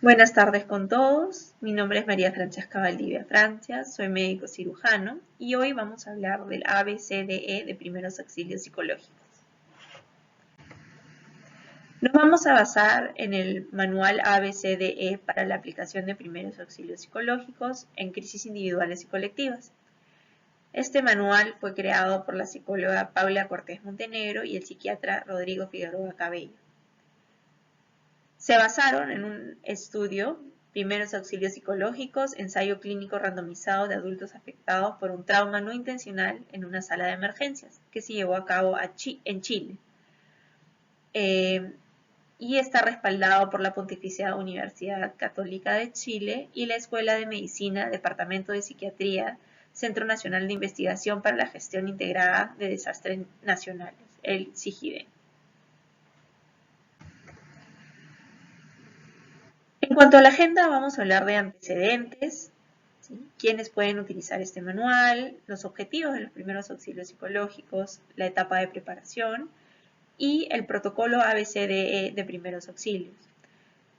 Buenas tardes con todos. Mi nombre es María Francesca Valdivia Francia, soy médico cirujano y hoy vamos a hablar del ABCDE de primeros auxilios psicológicos. Nos vamos a basar en el manual ABCDE para la aplicación de primeros auxilios psicológicos en crisis individuales y colectivas. Este manual fue creado por la psicóloga Paula Cortés Montenegro y el psiquiatra Rodrigo Figueroa Cabello. Se basaron en un estudio, primeros auxilios psicológicos, ensayo clínico randomizado de adultos afectados por un trauma no intencional en una sala de emergencias, que se llevó a cabo en Chile. Y está respaldado por la Pontificia Universidad Católica de Chile y la Escuela de Medicina, Departamento de Psiquiatría, Centro Nacional de Investigación para la Gestión Integrada de Desastres Nacionales, el CIGIDE. En cuanto a la agenda, vamos a hablar de antecedentes, ¿sí? Quiénes pueden utilizar este manual, los objetivos de los primeros auxilios psicológicos, la etapa de preparación y el protocolo ABCDE de primeros auxilios,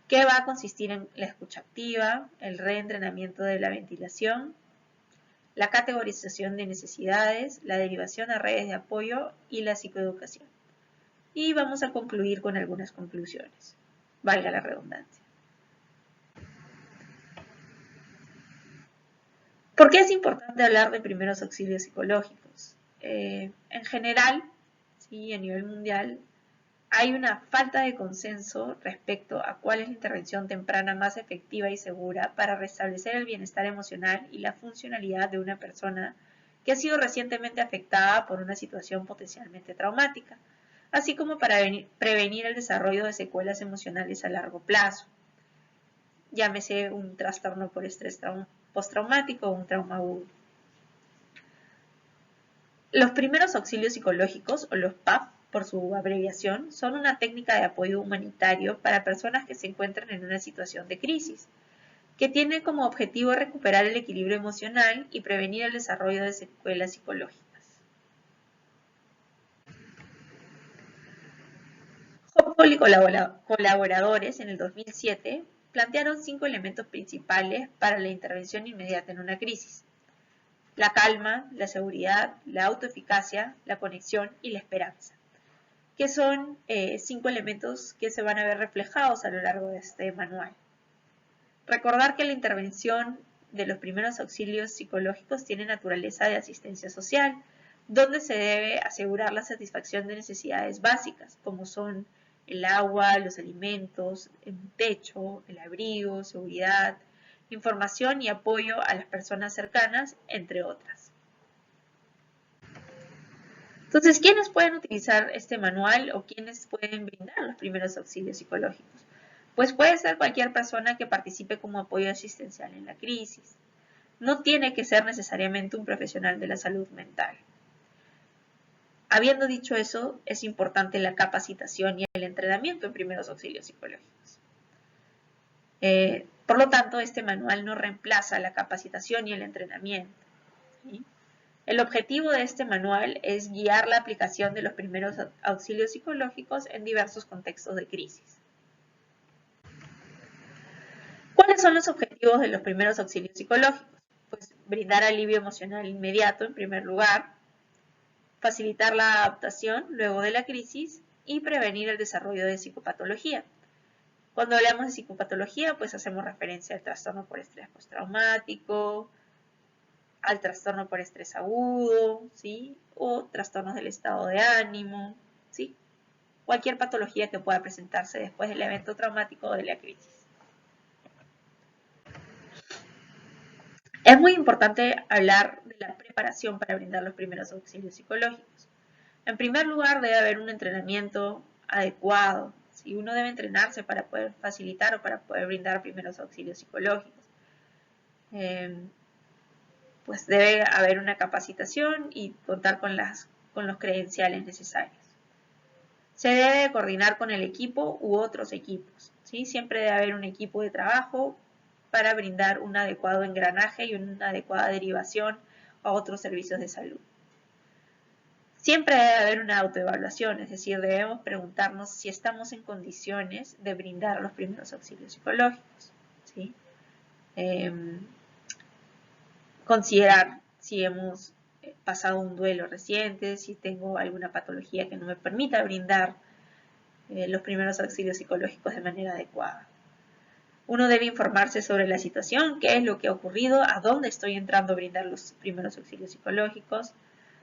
que va a consistir en la escucha activa, el reentrenamiento de la ventilación, la categorización de necesidades, la derivación a redes de apoyo y la psicoeducación. Y vamos a concluir con algunas conclusiones, valga la redundancia. ¿Por qué es importante hablar de primeros auxilios psicológicos? En general, ¿sí? A nivel mundial, hay una falta de consenso respecto a cuál es la intervención temprana más efectiva y segura para restablecer el bienestar emocional y la funcionalidad de una persona que ha sido recientemente afectada por una situación potencialmente traumática, así como para prevenir el desarrollo de secuelas emocionales a largo plazo, llámese un trastorno por estrés postraumático o un trauma agudo. Los primeros auxilios psicológicos, o los PAP por su abreviación, son una técnica de apoyo humanitario para personas que se encuentran en una situación de crisis, que tiene como objetivo recuperar el equilibrio emocional y prevenir el desarrollo de secuelas psicológicas. Hopewell y colaboradores en el 2007 plantearon 5 elementos principales para la intervención inmediata en una crisis: la calma, la seguridad, la autoeficacia, la conexión y la esperanza, que son 5 elementos que se van a ver reflejados a lo largo de este manual. Recordar que la intervención de los primeros auxilios psicológicos tiene naturaleza de asistencia social, donde se debe asegurar la satisfacción de necesidades básicas, como son el agua, los alimentos, el techo, el abrigo, seguridad, información y apoyo a las personas cercanas, entre otras. Entonces, ¿quiénes pueden utilizar este manual o quiénes pueden brindar los primeros auxilios psicológicos? Pues puede ser cualquier persona que participe como apoyo asistencial en la crisis. No tiene que ser necesariamente un profesional de la salud mental. Habiendo dicho eso, es importante la capacitación y el entrenamiento en primeros auxilios psicológicos. Por lo tanto, este manual no reemplaza la capacitación y el entrenamiento, ¿sí? El objetivo de este manual es guiar la aplicación de los primeros auxilios psicológicos en diversos contextos de crisis. ¿Cuáles son los objetivos de los primeros auxilios psicológicos? Pues brindar alivio emocional inmediato en primer lugar, facilitar la adaptación luego de la crisis y prevenir el desarrollo de psicopatología. Cuando hablamos de psicopatología, pues hacemos referencia al trastorno por estrés postraumático, al trastorno por estrés agudo, ¿sí? O trastornos del estado de ánimo, ¿sí? Cualquier patología que pueda presentarse después del evento traumático o de la crisis. Es muy importante hablar de la preparación para brindar los primeros auxilios psicológicos. En primer lugar, debe haber un entrenamiento adecuado. ¿Sí? Uno debe entrenarse para poder facilitar o para poder brindar primeros auxilios psicológicos. Pues debe haber una capacitación y contar con los credenciales necesarios. Se debe coordinar con el equipo u otros equipos, ¿sí? Siempre debe haber un equipo de trabajo para brindar un adecuado engranaje y una adecuada derivación a otros servicios de salud. Siempre debe haber una autoevaluación, es decir, debemos preguntarnos si estamos en condiciones de brindar los primeros auxilios psicológicos, ¿sí? Considerar si hemos pasado un duelo reciente, si tengo alguna patología que no me permita brindar los primeros auxilios psicológicos de manera adecuada. Uno debe informarse sobre la situación, qué es lo que ha ocurrido, a dónde estoy entrando a brindar los primeros auxilios psicológicos.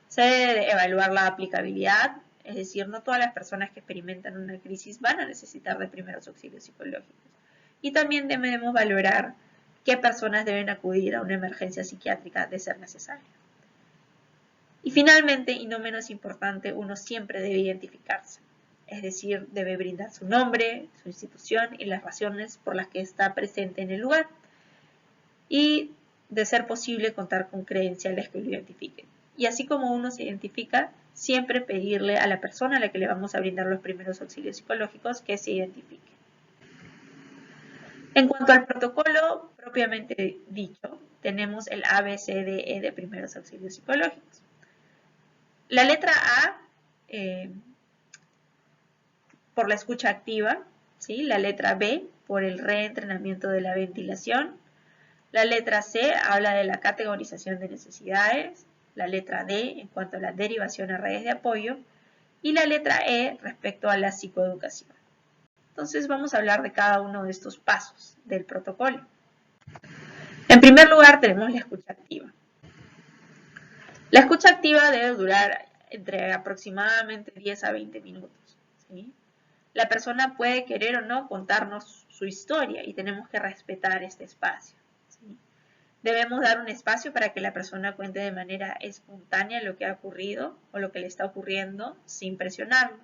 Se debe evaluar la aplicabilidad, es decir, no todas las personas que experimentan una crisis van a necesitar de primeros auxilios psicológicos. Y también debemos valorar qué personas deben acudir a una emergencia psiquiátrica de ser necesario. Y finalmente, y no menos importante, uno siempre debe identificarse. Es decir, debe brindar su nombre, su institución y las razones por las que está presente en el lugar. Y, de ser posible, contar con credenciales que lo identifiquen. Y así como uno se identifica, siempre pedirle a la persona a la que le vamos a brindar los primeros auxilios psicológicos que se identifique. En cuanto al protocolo propiamente dicho, tenemos el ABCDE de primeros auxilios psicológicos. La letra A, por la escucha activa, ¿sí? La letra B, por el reentrenamiento de la ventilación. La letra C habla de la categorización de necesidades. La letra D, en cuanto a la derivación a redes de apoyo. Y la letra E, respecto a la psicoeducación. Entonces vamos a hablar de cada uno de estos pasos del protocolo. En primer lugar tenemos la escucha activa. La escucha activa debe durar entre aproximadamente 10 a 20 minutos, ¿sí? La persona puede querer o no contarnos su historia y tenemos que respetar este espacio, ¿sí? Debemos dar un espacio para que la persona cuente de manera espontánea lo que ha ocurrido o lo que le está ocurriendo sin presionarlo.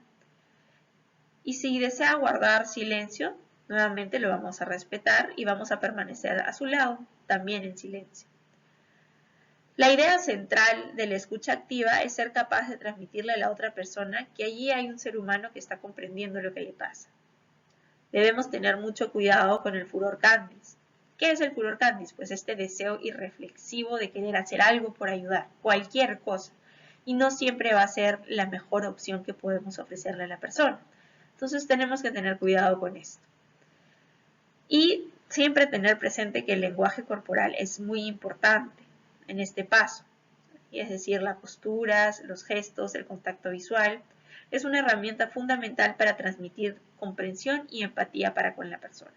Y si desea guardar silencio, nuevamente lo vamos a respetar y vamos a permanecer a su lado, también en silencio. La idea central de la escucha activa es ser capaz de transmitirle a la otra persona que allí hay un ser humano que está comprendiendo lo que le pasa. Debemos tener mucho cuidado con el furor candis. ¿Qué es el furor candis? Pues este deseo irreflexivo de querer hacer algo por ayudar, cualquier cosa, y no siempre va a ser la mejor opción que podemos ofrecerle a la persona. Entonces tenemos que tener cuidado con esto. Y siempre tener presente que el lenguaje corporal es muy importante en este paso. Es decir, las posturas, los gestos, el contacto visual. Es una herramienta fundamental para transmitir comprensión y empatía para con la persona.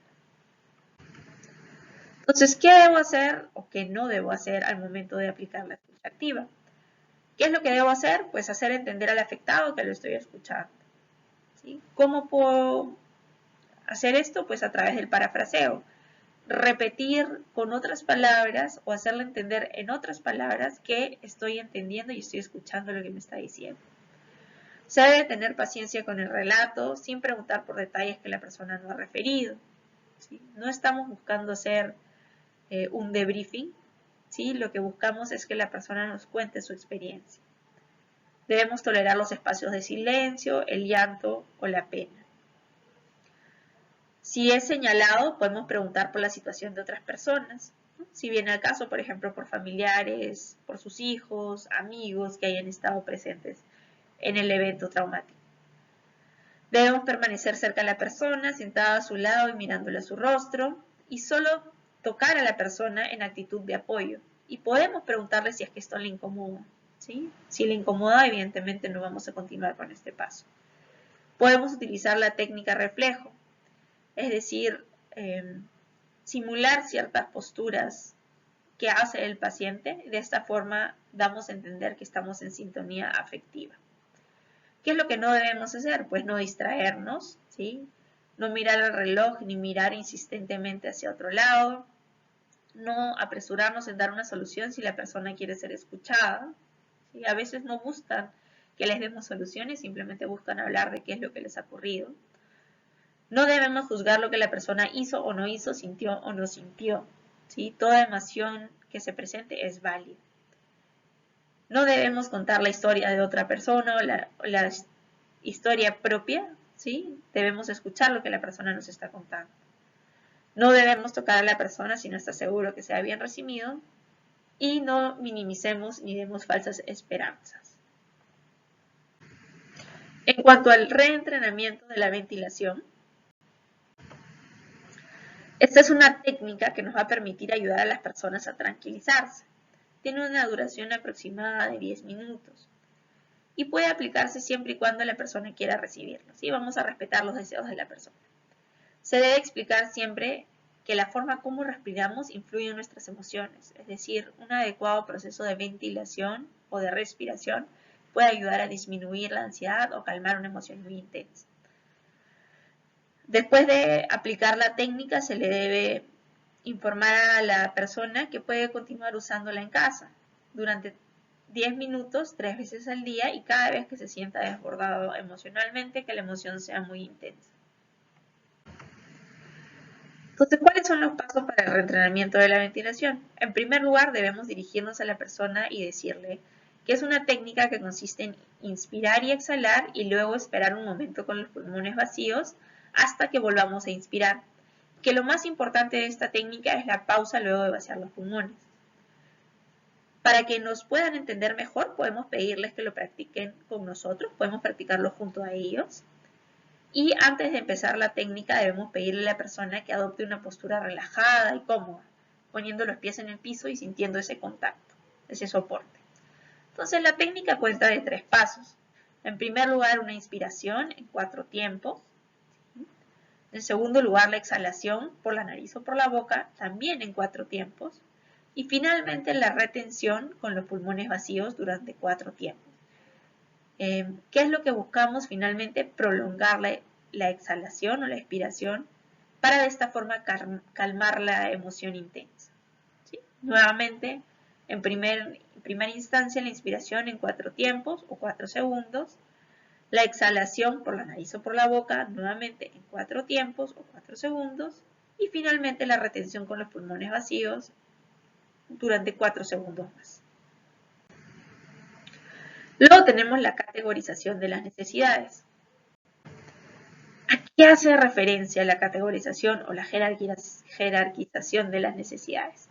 Entonces, ¿qué debo hacer o qué no debo hacer al momento de aplicar la escucha activa? ¿Qué es lo que debo hacer? Pues hacer entender al afectado que lo estoy escuchando, ¿sí? ¿Cómo puedo hacer esto? Pues a través del parafraseo. Repetir con otras palabras o hacerle entender en otras palabras que estoy entendiendo y estoy escuchando lo que me está diciendo. Se debe tener paciencia con el relato sin preguntar por detalles que la persona no ha referido, ¿sí? No estamos buscando hacer un debriefing, ¿sí? Lo que buscamos es que la persona nos cuente su experiencia. Debemos tolerar los espacios de silencio, el llanto o la pena. Si es señalado, podemos preguntar por la situación de otras personas, ¿no? Si viene al caso, por ejemplo, por familiares, por sus hijos, amigos que hayan estado presentes en el evento traumático. Debemos permanecer cerca de la persona, sentada a su lado y mirándole a su rostro, y solo tocar a la persona en actitud de apoyo. Y podemos preguntarle si es que esto le incomoda, ¿sí? Si le incomoda, evidentemente no vamos a continuar con este paso. Podemos utilizar la técnica reflejo, es decir, simular ciertas posturas que hace el paciente. De esta forma damos a entender que estamos en sintonía afectiva. ¿Qué es lo que no debemos hacer? Pues no distraernos, ¿sí? No mirar el reloj ni mirar insistentemente hacia otro lado. No apresurarnos en dar una solución si la persona quiere ser escuchada, ¿sí? A veces no buscan que les demos soluciones, simplemente buscan hablar de qué es lo que les ha ocurrido. No debemos juzgar lo que la persona hizo o no hizo, sintió o no sintió, ¿sí? Toda emoción que se presente es válida. No debemos contar la historia de otra persona o la historia propia, ¿sí? Debemos escuchar lo que la persona nos está contando. No debemos tocar a la persona si no está seguro que sea bien recibido y no minimicemos ni demos falsas esperanzas. En cuanto al reentrenamiento de la ventilación, esta es una técnica que nos va a permitir ayudar a las personas a tranquilizarse. Tiene una duración aproximada de 10 minutos y puede aplicarse siempre y cuando la persona quiera recibirlo. ¿Sí? Vamos a respetar los deseos de la persona. Se debe explicar siempre que la forma como respiramos influye en nuestras emociones, es decir, un adecuado proceso de ventilación o de respiración puede ayudar a disminuir la ansiedad o calmar una emoción muy intensa. Después de aplicar la técnica se le debe informar a la persona que puede continuar usándola en casa durante 10 minutos, 3 veces al día y cada vez que se sienta desbordado emocionalmente, que la emoción sea muy intensa. Entonces, ¿cuáles son los pasos para el reentrenamiento de la ventilación? En primer lugar, debemos dirigirnos a la persona y decirle que es una técnica que consiste en inspirar y exhalar y luego esperar un momento con los pulmones vacíos hasta que volvamos a inspirar. Que lo más importante de esta técnica es la pausa luego de vaciar los pulmones. Para que nos puedan entender mejor, podemos pedirles que lo practiquen con nosotros, podemos practicarlo junto a ellos. Y antes de empezar la técnica debemos pedirle a la persona que adopte una postura relajada y cómoda, poniendo los pies en el piso y sintiendo ese contacto, ese soporte. Entonces la técnica cuenta de 3 pasos. En primer lugar, una inspiración en 4 tiempos. En segundo lugar, la exhalación por la nariz o por la boca, también en 4 tiempos. Y finalmente la retención con los pulmones vacíos durante 4 tiempos. ¿Qué es lo que buscamos finalmente? Prolongar la exhalación o la expiración para de esta forma calmar la emoción intensa. ¿Sí? Nuevamente, en primera instancia, la inspiración en 4 tiempos o 4 segundos. La exhalación por la nariz o por la boca, nuevamente en 4 tiempos o 4 segundos. Y finalmente la retención con los pulmones vacíos durante 4 segundos más. Luego tenemos la categorización de las necesidades. ¿A qué hace referencia la categorización o la jerarquización de las necesidades?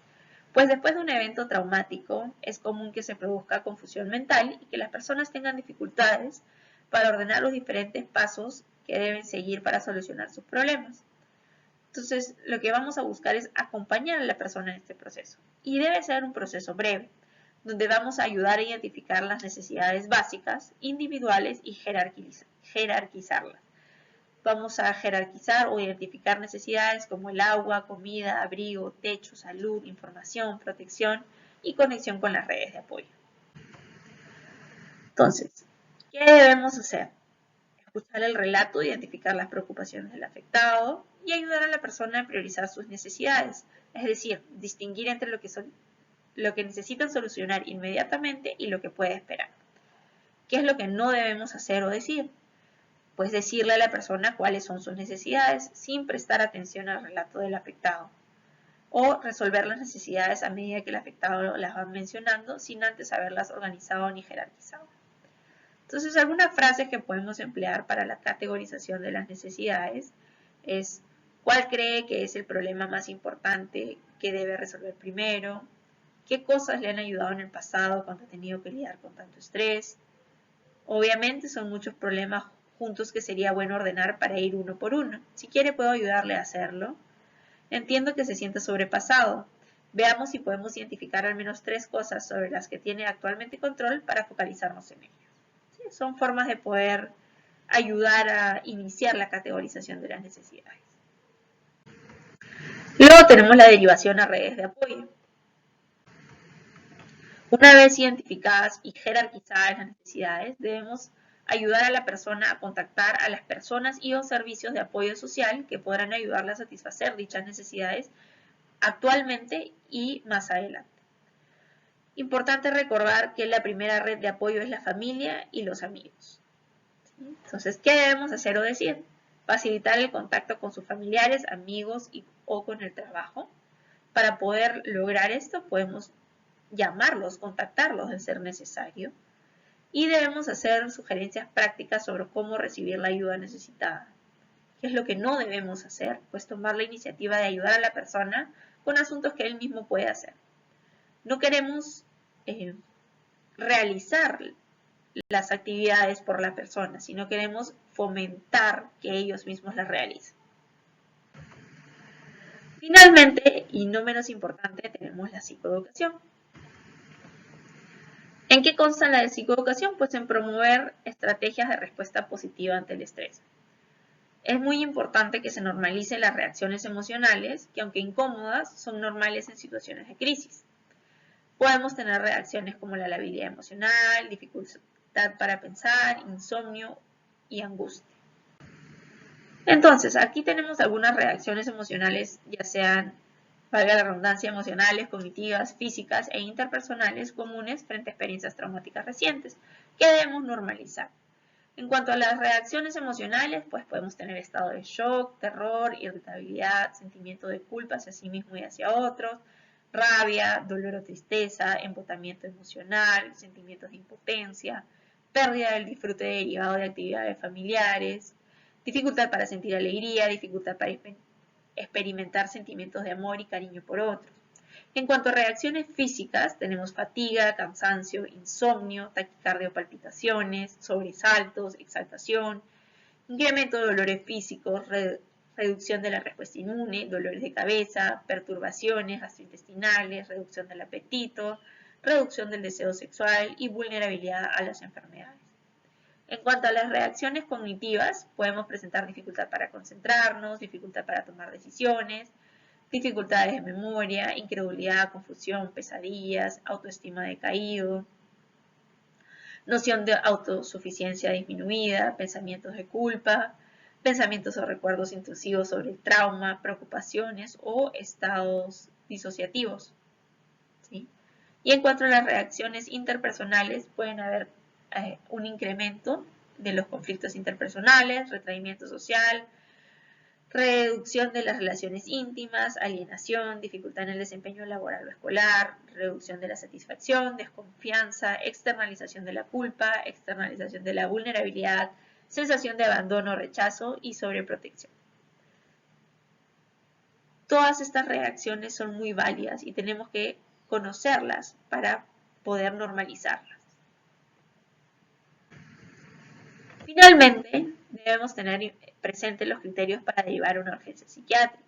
Pues después de un evento traumático es común que se produzca confusión mental y que las personas tengan dificultades para ordenar los diferentes pasos que deben seguir para solucionar sus problemas. Entonces, lo que vamos a buscar es acompañar a la persona en este proceso. Y debe ser un proceso breve, donde vamos a ayudar a identificar las necesidades básicas, individuales y jerarquizarlas. Vamos a jerarquizar o identificar necesidades como el agua, comida, abrigo, techo, salud, información, protección y conexión con las redes de apoyo. Entonces, ¿qué debemos hacer? Escuchar el relato, identificar las preocupaciones del afectado y ayudar a la persona a priorizar sus necesidades, es decir, distinguir entre lo que necesitan solucionar inmediatamente y lo que puede esperar. ¿Qué es lo que no debemos hacer o decir? Pues decirle a la persona cuáles son sus necesidades sin prestar atención al relato del afectado. O resolver las necesidades a medida que el afectado las va mencionando sin antes haberlas organizado ni jerarquizado. Entonces, algunas frases que podemos emplear para la categorización de las necesidades es ¿cuál cree que es el problema más importante que debe resolver primero? ¿Qué cosas le han ayudado en el pasado cuando ha tenido que lidiar con tanto estrés? Obviamente son muchos problemas juntos que sería bueno ordenar para ir uno por uno. Si quiere puedo ayudarle a hacerlo. Entiendo que se sienta sobrepasado. Veamos si podemos identificar al menos 3 cosas sobre las que tiene actualmente control para focalizarnos en ellas. ¿Sí? Son formas de poder ayudar a iniciar la categorización de las necesidades. Luego tenemos la derivación a redes de apoyo. Una vez identificadas y jerarquizadas las necesidades, debemos ayudar a la persona a contactar a las personas y o servicios de apoyo social que podrán ayudarle a satisfacer dichas necesidades actualmente y más adelante. Importante recordar que la primera red de apoyo es la familia y los amigos. Entonces, ¿qué debemos hacer o decir? Facilitar el contacto con sus familiares, amigos o con el trabajo. Para poder lograr esto, podemos llamarlos, contactarlos de ser necesario. Y debemos hacer sugerencias prácticas sobre cómo recibir la ayuda necesitada. ¿Qué es lo que no debemos hacer? Pues tomar la iniciativa de ayudar a la persona con asuntos que él mismo puede hacer. No queremos realizar las actividades por la persona, sino queremos fomentar que ellos mismos las realicen. Finalmente, y no menos importante, tenemos la psicoeducación. ¿En qué consta la de psicoeducación? Pues en promover estrategias de respuesta positiva ante el estrés. Es muy importante que se normalicen las reacciones emocionales, que aunque incómodas, son normales en situaciones de crisis. Podemos tener reacciones como la labilidad emocional, dificultad para pensar, insomnio y angustia. Entonces, aquí tenemos algunas reacciones emocionales, ya sean, valga la redundancia, emocionales, cognitivas, físicas e interpersonales comunes frente a experiencias traumáticas recientes, que debemos normalizar. En cuanto a las reacciones emocionales, pues podemos tener estado de shock, terror, irritabilidad, sentimiento de culpa hacia sí mismo y hacia otros, rabia, dolor o tristeza, embotamiento emocional, sentimientos de impotencia, pérdida del disfrute derivado de actividades familiares, dificultad para sentir alegría, dificultad para experimentar sentimientos de amor y cariño por otros. En cuanto a reacciones físicas, tenemos fatiga, cansancio, insomnio, taquicardia o palpitaciones, sobresaltos, exaltación, incremento de dolores físicos, reducción de la respuesta inmune, dolores de cabeza, perturbaciones gastrointestinales, reducción del apetito, reducción del deseo sexual y vulnerabilidad a las enfermedades. En cuanto a las reacciones cognitivas, podemos presentar dificultad para concentrarnos, dificultad para tomar decisiones, dificultades de memoria, incredulidad, confusión, pesadillas, autoestima decaído, noción de autosuficiencia disminuida, pensamientos de culpa, pensamientos o recuerdos intrusivos sobre el trauma, preocupaciones o estados disociativos. ¿Sí? Y en cuanto a las reacciones interpersonales, pueden haber un incremento de los conflictos interpersonales, retraimiento social, reducción de las relaciones íntimas, alienación, dificultad en el desempeño laboral o escolar, reducción de la satisfacción, desconfianza, externalización de la culpa, externalización de la vulnerabilidad, sensación de abandono, rechazo y sobreprotección. Todas estas reacciones son muy válidas y tenemos que conocerlas para poder normalizarlas. Finalmente, debemos tener presentes los criterios para derivar una urgencia psiquiátrica.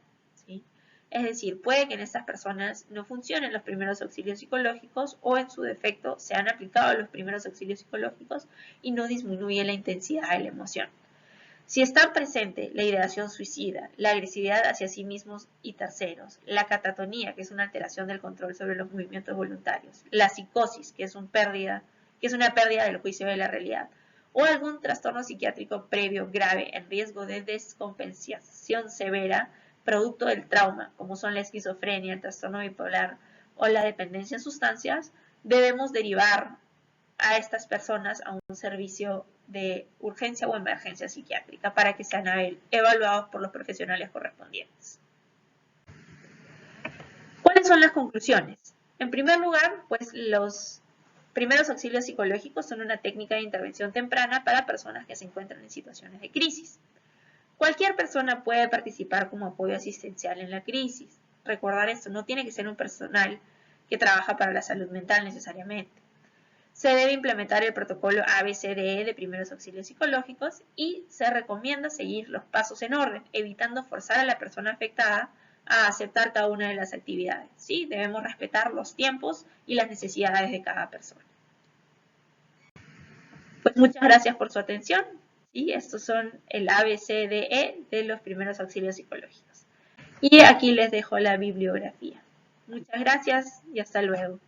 ¿Sí? Es decir, puede que en estas personas no funcionen los primeros auxilios psicológicos o en su defecto se han aplicado los primeros auxilios psicológicos y no disminuye la intensidad de la emoción. Si está presente la ideación suicida, la agresividad hacia sí mismos y terceros, la catatonía, que es una alteración del control sobre los movimientos voluntarios, la psicosis, que es una pérdida del juicio de la realidad, o algún trastorno psiquiátrico previo grave en riesgo de descompensación severa, producto del trauma, como son la esquizofrenia, el trastorno bipolar o la dependencia en sustancias, debemos derivar a estas personas a un servicio de urgencia o emergencia psiquiátrica para que sean evaluados por los profesionales correspondientes. ¿Cuáles son las conclusiones? En primer lugar, pues los primeros auxilios psicológicos son una técnica de intervención temprana para personas que se encuentran en situaciones de crisis. Cualquier persona puede participar como apoyo asistencial en la crisis. Recordar esto, no tiene que ser un personal que trabaja para la salud mental necesariamente. Se debe implementar el protocolo ABCDE de primeros auxilios psicológicos y se recomienda seguir los pasos en orden, evitando forzar a la persona afectada a aceptar cada una de las actividades. ¿Sí? Debemos respetar los tiempos y las necesidades de cada persona. Pues muchas gracias por su atención. ¿Sí? Estos son el ABCDE de los primeros auxilios psicológicos. Y aquí les dejo la bibliografía. Muchas gracias y hasta luego.